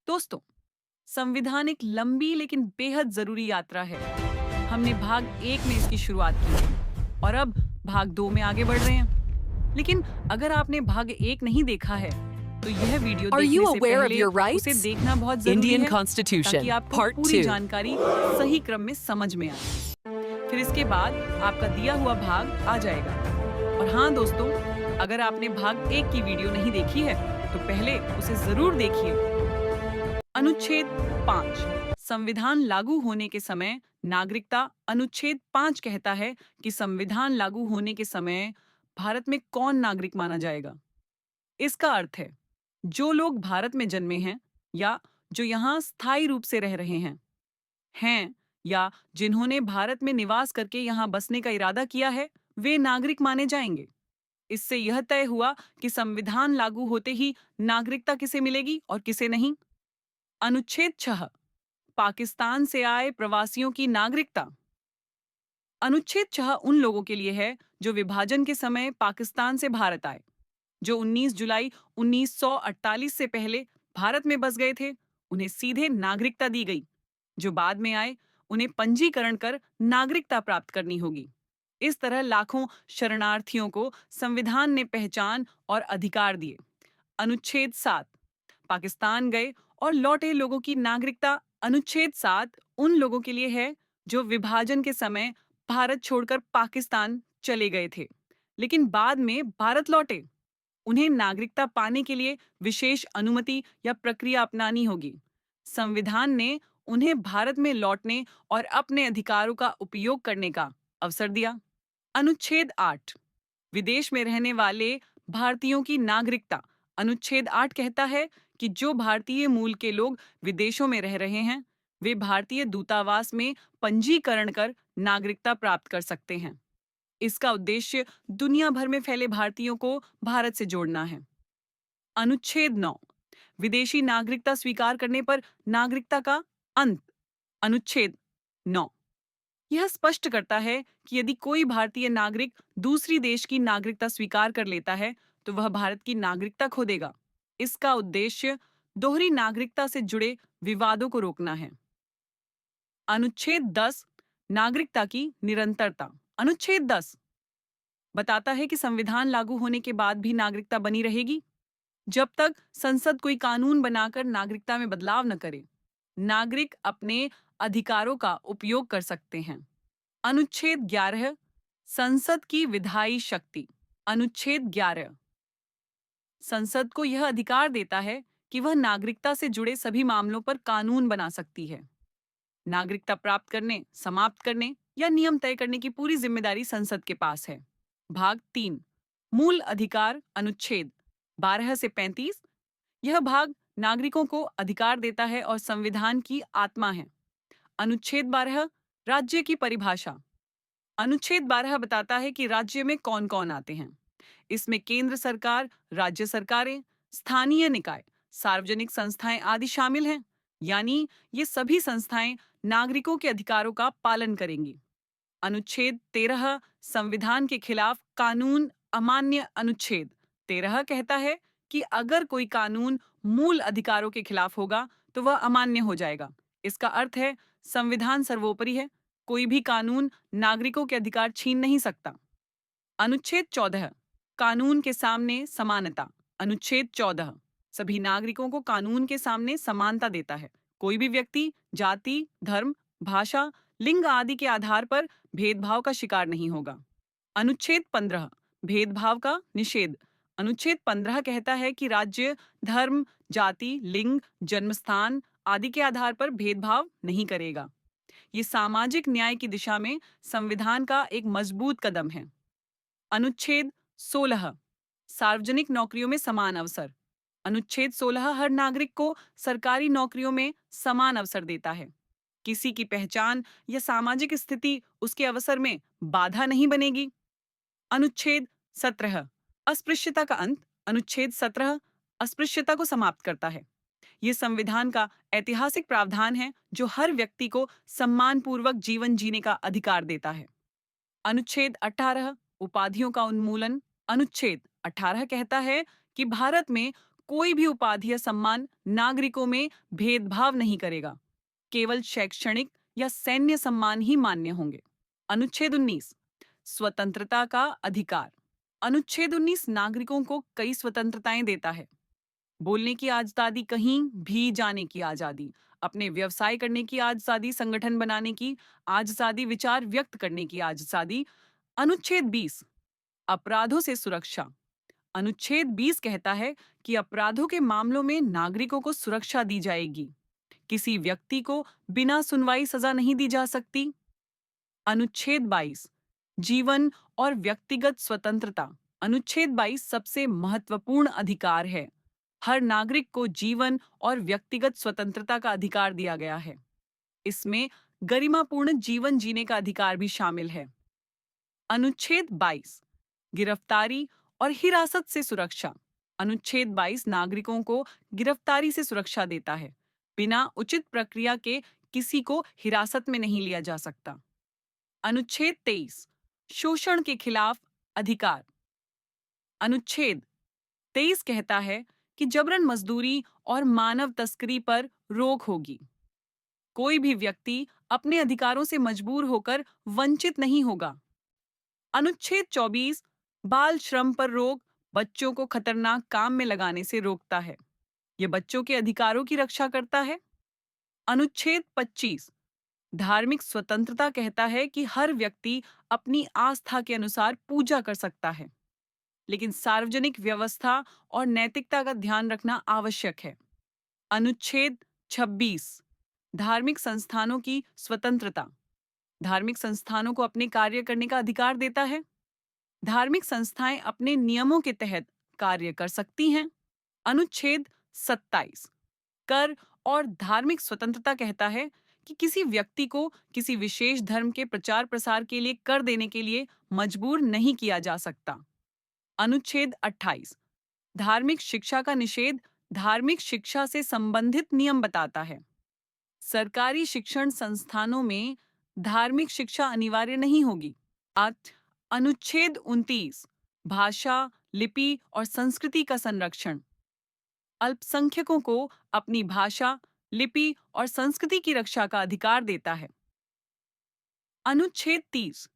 दोस्तों, संविधान एक लंबी लेकिन बेहद जरूरी यात्रा है। हमने भाग 1 में इसकी शुरुआत की है और अब भाग 2 में आगे बढ़ रहे हैं। लेकिन अगर आपने भाग 1 नहीं देखा है, तो यह वीडियो Are देखने you से aware of पहले your उसे rights? देखना बहुत जरूरी Indian है, Constitution, ताकि आपको Part पूरी 2. जानकारी सही क्रम में समझ में आए। फिर इसके बाद आपका दिया हुआ भाग आ जाएगा। और हाँ दोस्तों, अगर आपने भाग 1 की वीडियो नहीं देखी है, तो पहले उसे जरूर देखिए। अनुच्छेद 5 संविधान लागू होने के समय नागरिकता। अनुच्छेद 5 कहता है कि संविधान लागू होने के समय भारत में कौन नागरिक माना जाएगा। इसका अर्थ है जो लोग भारत में जन्मे हैं या जो यहाँ स्थायी रूप से रह रहे हैं या जिन्होंने भारत में निवास करके यहाँ बसने का इरादा किया है, वे नागरिक माने जाएंगे। इससे यह तय हुआ कि संविधान लागू होते ही नागरिकता किसे मिलेगी और किसे नहीं। अनुच्छेद 6 पाकिस्तान से आए प्रवासियों की नागरिकता। अनुच्छेद 6 उन लोगों के लिए है जो विभाजन के समय पाकिस्तान से भारत आए, जो 19 जुलाई 1948 से पहले भारत में बस गए थे। उन्हें सीधे नागरिकता दी गई। जो बाद में आए, उन्हें पंजीकरण कर नागरिकता प्राप्त करनी होगी। इस तरह लाखों शरणार्थियों को संविधान ने पहचान और अधिकार दिए। अनुच्छेद 7 पाकिस्तान गए और लौटे लोगों की नागरिकता। अनुच्छेद 7 उन लोगों के लिए है जो विभाजन के समय भारत छोड़कर पाकिस्तान चले गए थे, लेकिन बाद में भारत लौटे। उन्हें नागरिकता पाने के लिए विशेष अनुमति या प्रक्रिया अपनानी होगी। संविधान ने उन्हें भारत में लौटने और अपने अधिकारों का उपयोग करने का अवसर दिया। अनुच्छेद 8 विदेश में रहने वाले भारतीयों की नागरिकता। अनुच्छेद 8 कहता है कि जो भारतीय मूल के लोग विदेशों में रह रहे हैं, वे भारतीय दूतावास में पंजीकरण कर नागरिकता प्राप्त कर सकते हैं। इसका उद्देश्य दुनिया भर में फैले भारतीयों को भारत से जोड़ना है। अनुच्छेद 9 विदेशी नागरिकता स्वीकार करने पर नागरिकता का अंत। अनुच्छेद 9 यह स्पष्ट करता है कि यदि कोई भारतीय नागरिक दूसरी देश की नागरिकता स्वीकार कर लेता है, तो वह भारत की नागरिकता खो देगा। इसका उद्देश्य दोहरी नागरिकता से जुड़े विवादों को रोकना है। अनुच्छेद 10 नागरिकता की निरंतरता। अनुच्छेद 10 बताता है कि संविधान लागू होने के बाद भी नागरिकता बनी रहेगी, जब तक संसद कोई कानून बनाकर नागरिकता में बदलाव न करे। नागरिक अपने अधिकारों का उपयोग कर सकते हैं। अनुच्छेद 11 संसद की विधायी शक्ति। अनुच्छेद 11 संसद को यह अधिकार देता है कि वह नागरिकता से जुड़े सभी मामलों पर कानून बना सकती है। नागरिकता प्राप्त करने, समाप्त करने या नियम तय करने की पूरी जिम्मेदारी संसद के पास है। भाग 3 मूल अधिकार। अनुच्छेद 12 से 35 यह भाग नागरिकों को अधिकार देता है और संविधान की आत्मा है। अनुच्छेद 12 राज्य की परिभाषा। अनुच्छेद 12 बताता है कि राज्य में कौन कौन आते हैं। इसमें केंद्र सरकार, राज्य सरकारें, स्थानीय निकाय, सार्वजनिक संस्थाएं आदि शामिल हैं। यानी ये सभी संस्थाएं नागरिकों के अधिकारों का पालन करेंगी। अनुच्छेद 13 संविधान के खिलाफ कानून अमान्य। अनुच्छेद 13 कहता है कि अगर कोई कानून मूल अधिकारों के खिलाफ होगा, तो वह अमान्य हो जाएगा। इसका अर्थ है संविधान सर्वोपरि है, कोई भी कानून नागरिकों के अधिकार छीन नहीं सकता। अनुच्छेद 14 कानून के सामने समानता। अनुच्छेद 14 सभी नागरिकों को कानून के सामने समानता देता है। कोई भी व्यक्ति जाति, धर्म, भाषा, लिंग आदि के आधार पर भेदभाव का शिकार नहीं होगा। अनुच्छेद 15 भेदभाव का निषेध। अनुच्छेद 15 कहता है कि राज्य धर्म, जाति, लिंग, जन्मस्थान आदि के आधार पर भेदभाव नहीं करेगा। ये सामाजिक न्याय की दिशा में संविधान का एक मजबूत कदम है। अनुच्छेद 16 सार्वजनिक नौकरियों में समान अवसर। अनुच्छेद 16 हर नागरिक को सरकारी नौकरियों में समान अवसर देता है। किसी की पहचान या सामाजिक स्थिति उसके अवसर में बाधा नहीं बनेगी। अनुच्छेद 17 अस्पृश्यता का अंत। अनुच्छेद 17 अस्पृश्यता को समाप्त करता है। ये संविधान का ऐतिहासिक प्रावधान है जो हर व्यक्ति को सम्मानपूर्वक जीवन जीने का अधिकार देता है। अनुच्छेद 18 उपाधियों का उन्मूलन। अनुच्छेद 18 कहता है कि भारत में कोई भी उपाधि या सम्मान नागरिकों में भेदभाव नहीं करेगा। केवल शैक्षणिक या सैन्य सम्मान ही मान्य होंगे। अनुच्छेद 19 स्वतंत्रता का अधिकार। अनुच्छेद 19 नागरिकों को कई स्वतंत्रताएं देता है। बोलने की आजादी, कहीं भी जाने की आजादी, अपने व्यवसाय करने की आजादी, संगठन बनाने की आजादी, विचार व्यक्त करने की आजादी। अनुच्छेद 20 अपराधों से सुरक्षा। अनुच्छेद 20 कहता है कि अपराधों के मामलों में नागरिकों को सुरक्षा दी जाएगी। किसी व्यक्ति को बिना सुनवाई सजा नहीं दी जा सकती। अनुच्छेद 22 जीवन और व्यक्तिगत स्वतंत्रता। अनुच्छेद 22 सबसे महत्वपूर्ण अधिकार है। हर नागरिक को जीवन और व्यक्तिगत स्वतंत्रता का अधिकार दिया गया है। इसमें गरिमापूर्ण जीवन जीने का अधिकार भी शामिल है। अनुच्छेद 22 गिरफ्तारी और हिरासत से सुरक्षा। अनुच्छेद 22 नागरिकों को गिरफ्तारी से सुरक्षा देता है। बिना उचित प्रक्रिया के किसी को हिरासत में नहीं लिया जा सकता। अनुच्छेद 23 शोषण के खिलाफ अधिकार। अनुच्छेद 23 कहता है कि जबरन मजदूरी और मानव तस्करी पर रोक होगी। कोई भी व्यक्ति अपने अधिकारों से मजबूर होकर वंचित नहीं होगा। अनुच्छेद 24 बाल श्रम पर रोक बच्चों को खतरनाक काम में लगाने से रोकता है। यह बच्चों के अधिकारों की रक्षा करता है। अनुच्छेद 25 धार्मिक स्वतंत्रता कहता है कि हर व्यक्ति अपनी आस्था के अनुसार पूजा कर सकता है, लेकिन सार्वजनिक व्यवस्था और नैतिकता का ध्यान रखना आवश्यक है। अनुच्छेद 26 धार्मिक संस्थानों की स्वतंत्रता। धार्मिक संस्थानों को अपने कार्य करने का अधिकार देता है। धार्मिक संस्थाएं अपने नियमों के तहत कार्य कर सकती हैं। अनुच्छेद 27 कर और धार्मिक स्वतंत्रता कहता है कि किसी व्यक्ति को किसी विशेष धर्म के प्रचार प्रसार के लिए कर देने के लिए मजबूर नहीं किया जा सकता। अनुच्छेद 28 धार्मिक शिक्षा का निषेध धार्मिक शिक्षा से संबंधित नियम बताता है। सरकारी शिक्षण संस्थानों में धार्मिक शिक्षा अनिवार्य नहीं होगी। अनुच्छेद 29 भाषा, लिपि और संस्कृति का संरक्षण। अल्पसंख्यकों को अपनी भाषा, लिपि और संस्कृति की रक्षा का अधिकार देता है। अनुच्छेद 30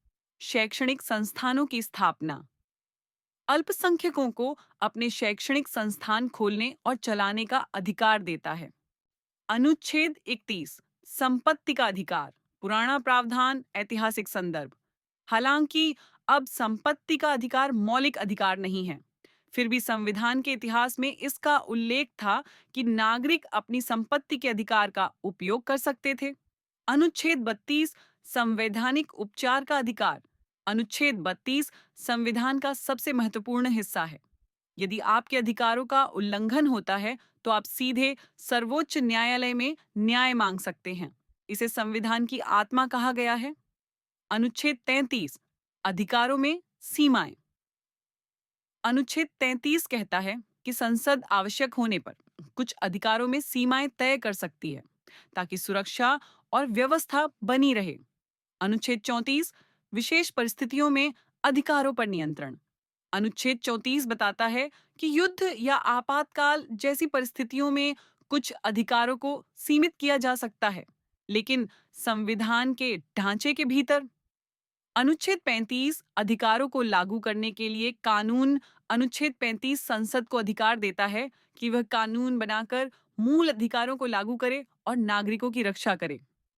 शैक्षणिक संस्थानों की स्थापना। अल्पसंख्यकों को अपने शैक्षणिक संस्थान खोलने और चलाने का अधिकार देता है। अनुच्छेद 31 संपत्ति का अधिकार। पुराना प्रावधान, ऐतिहासिक संदर्भ। हालांकि अब संपत्ति का अधिकार मौलिक अधिकार नहीं है, फिर भी संविधान के इतिहास में इसका उल्लेख था कि नागरिक अपनी संपत्ति के अधिकार का उपयोग कर सकते थे। अनुच्छेद 32 संवैधानिक उपचार का अधिकार। अनुच्छेद 32 संविधान का सबसे महत्वपूर्ण हिस्सा है। यदि आपके अधिकारों का उल्लंघन होता है तो आप सीधे सर्वोच्च न्यायालय में न्याय मांग सकते हैं। इसे संविधान की आत्मा कहा गया है। अनुच्छेद 33 अधिकारों में सीमाएं। अनुच्छेद 33 कहता है कि संसद आवश्यक होने पर कुछ अधिकारों में सीमाएं तय कर सकती है ताकि सुरक्षा और व्यवस्था बनी रहे। अनुच्छेद 34 विशेष परिस्थितियों में अधिकारों पर नियंत्रण। अनुच्छेद 34 बताता है कि युद्ध या आपातकाल जैसी परिस्थितियों में कुछ अधिकारों को सीमित किया जा सकता है, लेकिन संविधान के ढांचे के भीतर। अनुच्छेद 35 अधिकारों को लागू करने के लिए कानून। अनुच्छेद 35 संसद को अधिकार देता है कि वह कानून बनाकर मूल अधिकारों को लागू करे और नागरिकों की रक्षा करे।